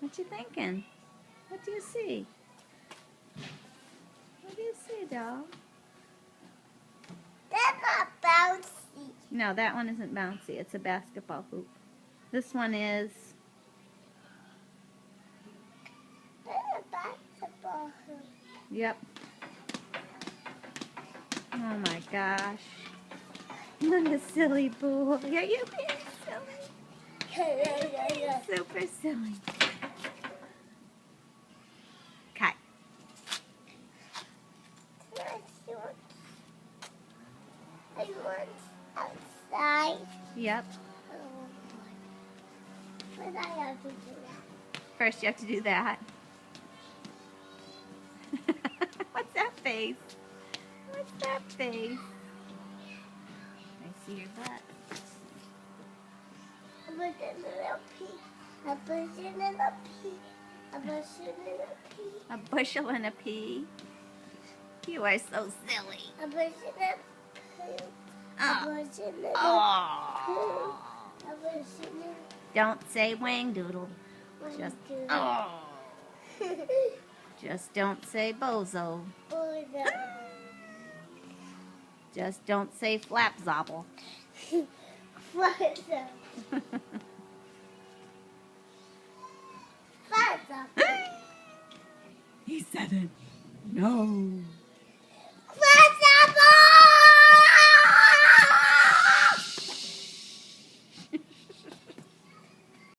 What you thinking? What do you see? What do you see, doll? That's not bouncy. No, that one isn't bouncy. It's a basketball hoop. This one is. That's a basketball hoop. Yep. Oh my gosh. What a silly boy. Yeah, you're being silly. Super silly. Okay. I want outside. Yep. But I have to do that. First you have to do that. What's that face? What's that face? I see your butt. I put in a little pea. I put in a little pea. I put in a little pea. A bushel and a pea. You are so silly. I put in a pea. I Oh. put in a little Oh. pea. I put in a Don't say wang doodle. Just oh. Just don't say bozo. Just don't say flap zobble. He said it. No.